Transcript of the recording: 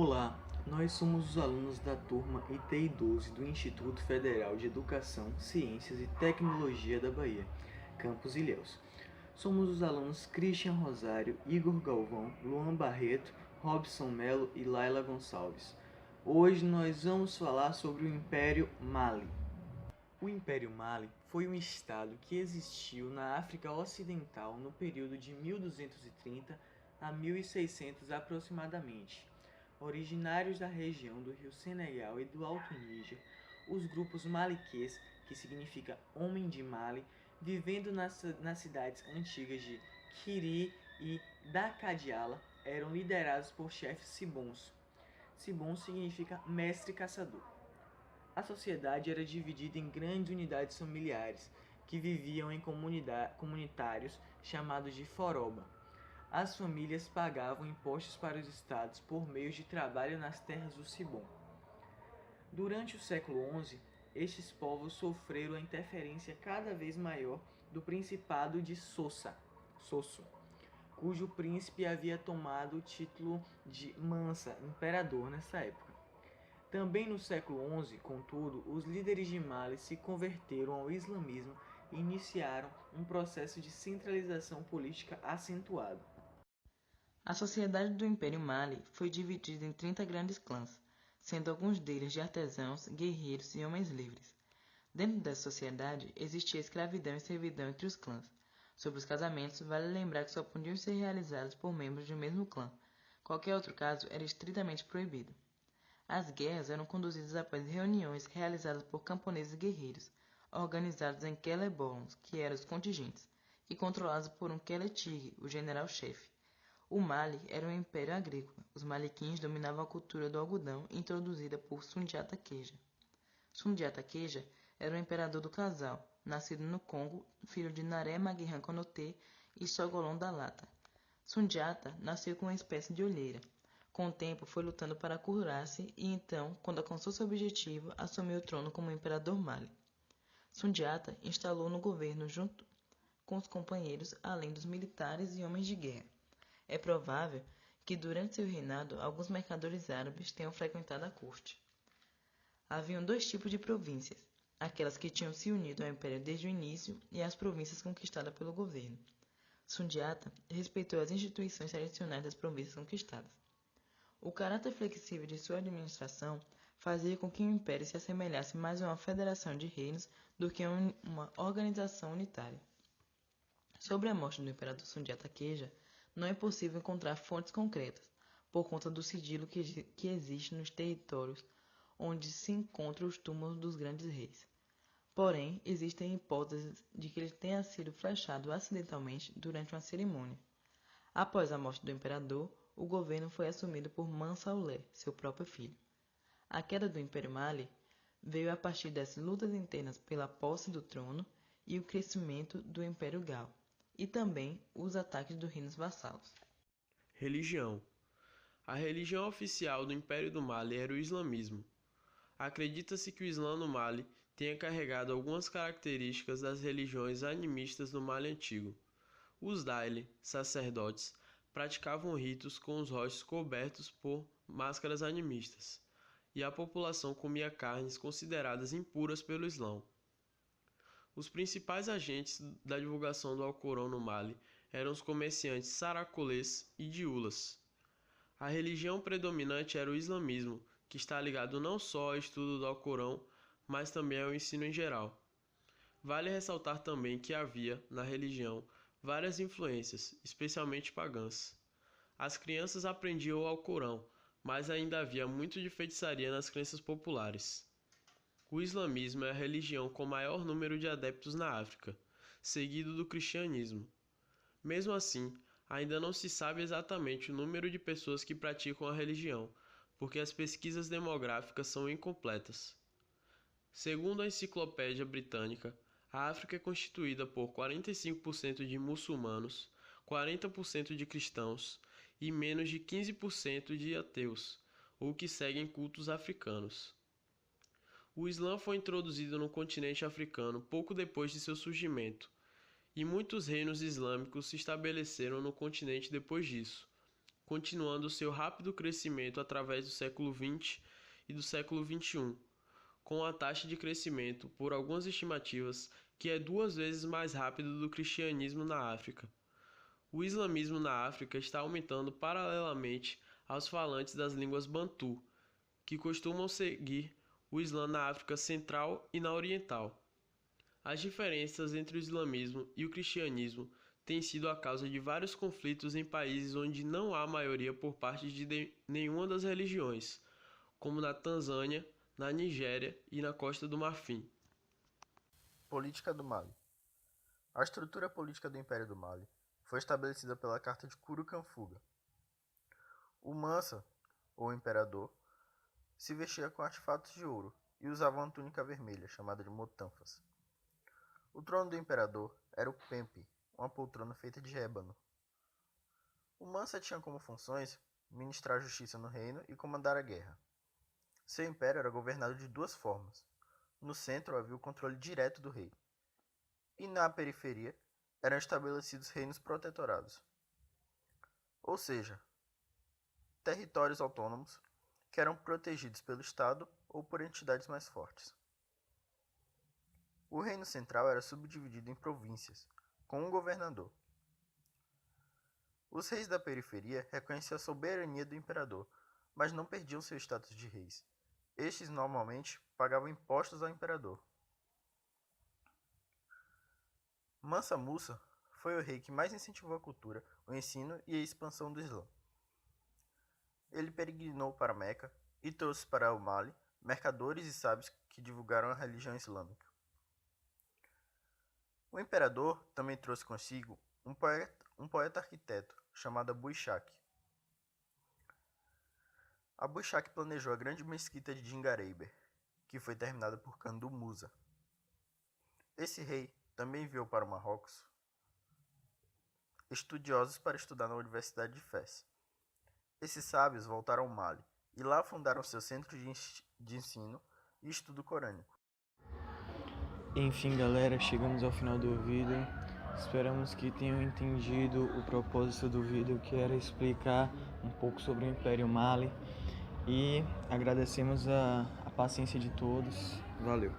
Olá, nós somos os alunos da turma ITI 12 do Instituto Federal de Educação, Ciências e Tecnologia da Bahia, Campus Ilhéus. Somos os alunos Christian Rosário, Igor Galvão, Luan Barreto, Robson Melo e Laila Gonçalves. Hoje nós vamos falar sobre o Império Mali. O Império Mali foi um estado que existiu na África Ocidental no período de 1230 a 1600 aproximadamente. Originários da região do rio Senegal e do Alto Níger, os grupos maliquês, que significa homem de Mali, vivendo nas cidades antigas de Kiri e Dakadiala, eram liderados por chefes sibons. Sibon significa mestre caçador. A sociedade era dividida em grandes unidades familiares, que viviam em comunitários chamados de foroba. As famílias pagavam impostos para os estados por meio de trabalho nas terras do Sibon. Durante o século XI, estes povos sofreram a interferência cada vez maior do Principado de Sosso, cujo príncipe havia tomado o título de Mansa, imperador nessa época. Também no século XI, contudo, os líderes de Mali se converteram ao islamismo e iniciaram um processo de centralização política acentuado. A sociedade do Império Mali foi dividida em 30 grandes clãs, sendo alguns deles de artesãos, guerreiros e homens livres. Dentro dessa sociedade existia escravidão e servidão entre os clãs. Sobre os casamentos, vale lembrar que só podiam ser realizados por membros de um mesmo clã. Qualquer outro caso era estritamente proibido. As guerras eram conduzidas após reuniões realizadas por camponeses guerreiros, organizados em Kelebons, que eram os contingentes, e controlados por um Keletigre, o general-chefe. O Mali era um império agrícola. Os maliquins dominavam a cultura do algodão introduzida por Sundiata Keita. Sundiata Keita era o imperador do casal, nascido no Congo, filho de Naré Maguihan Konoté e Sogolon da Lata. Sundiata nasceu com uma espécie de olheira. Com o tempo foi lutando para curar-se e então, quando alcançou seu objetivo, assumiu o trono como imperador Mali. Sundiata instalou no governo junto com os companheiros, além dos militares e homens de guerra. É provável que durante seu reinado alguns mercadores árabes tenham frequentado a corte. Haviam dois tipos de províncias, aquelas que tinham se unido ao império desde o início e as províncias conquistadas pelo governo. Sundiata respeitou as instituições tradicionais das províncias conquistadas. O caráter flexível de sua administração fazia com que o império se assemelhasse mais a uma federação de reinos do que a uma organização unitária. Sobre a morte do imperador Sundiata Keita, não é possível encontrar fontes concretas, por conta do sigilo que existe nos territórios onde se encontram os túmulos dos grandes reis. Porém, existem hipóteses de que ele tenha sido flechado acidentalmente durante uma cerimônia. Após a morte do imperador, o governo foi assumido por Mansa Ollé, seu próprio filho. A queda do Império Mali veio a partir das lutas internas pela posse do trono e o crescimento do Império Gal, e também os ataques dos reinos vassalos. Religião. A religião oficial do Império do Mali era o islamismo. Acredita-se que o Islã no Mali tenha carregado algumas características das religiões animistas do Mali antigo. Os Daily, sacerdotes, praticavam ritos com os rostos cobertos por máscaras animistas, e a população comia carnes consideradas impuras pelo Islã. Os principais agentes da divulgação do Alcorão no Mali eram os comerciantes saracolês e diulas. A religião predominante era o islamismo, que está ligado não só ao estudo do Alcorão, mas também ao ensino em geral. Vale ressaltar também que havia, na religião, várias influências, especialmente pagãs. As crianças aprendiam o Alcorão, mas ainda havia muito de feitiçaria nas crenças populares. O islamismo é a religião com maior número de adeptos na África, seguido do cristianismo. Mesmo assim, ainda não se sabe exatamente o número de pessoas que praticam a religião, porque as pesquisas demográficas são incompletas. Segundo a Enciclopédia Britânica, a África é constituída por 45% de muçulmanos, 40% de cristãos e menos de 15% de ateus, ou que seguem cultos africanos. O Islã foi introduzido no continente africano pouco depois de seu surgimento, e muitos reinos islâmicos se estabeleceram no continente depois disso, continuando seu rápido crescimento através do século XX e do século XXI, com a taxa de crescimento, por algumas estimativas, que é 2 vezes mais rápido do cristianismo na África. O islamismo na África está aumentando paralelamente aos falantes das línguas bantu, que costumam seguir o Islã na África Central e na Oriental. As diferenças entre o islamismo e o cristianismo têm sido a causa de vários conflitos em países onde não há maioria por parte de nenhuma das religiões, como na Tanzânia, na Nigéria e na Costa do Marfim. Política do Mali. A estrutura política do Império do Mali foi estabelecida pela Carta de Kurukanfuga. O Mansa, ou imperador, se vestia com artefatos de ouro e usava uma túnica vermelha, chamada de motanfas. O trono do imperador era o Pempe, uma poltrona feita de ébano. O Mansa tinha como funções ministrar a justiça no reino e comandar a guerra. Seu império era governado de 2 formas. No centro havia o controle direto do rei, e na periferia eram estabelecidos reinos protetorados, ou seja, territórios autônomos que eram protegidos pelo Estado ou por entidades mais fortes. O reino central era subdividido em províncias, com um governador. Os reis da periferia reconheciam a soberania do imperador, mas não perdiam seu status de reis. Estes normalmente pagavam impostos ao imperador. Mansa Musa foi o rei que mais incentivou a cultura, o ensino e a expansão do Islã. Ele peregrinou para Meca e trouxe para o Mali mercadores e sábios que divulgaram a religião islâmica. O imperador também trouxe consigo um poeta arquiteto chamado Abu Ishaq. Abu Ishaq planejou a grande mesquita de Djingareyber, que foi terminada por Kandu Musa. Esse rei também enviou para o Marrocos estudiosos para estudar na Universidade de Fez. Esses sábios voltaram ao Mali e lá fundaram seu centro de ensino e estudo corânico. Enfim, galera, chegamos ao final do vídeo. Esperamos que tenham entendido o propósito do vídeo, que era explicar um pouco sobre o Império Mali. E agradecemos a paciência de todos. Valeu!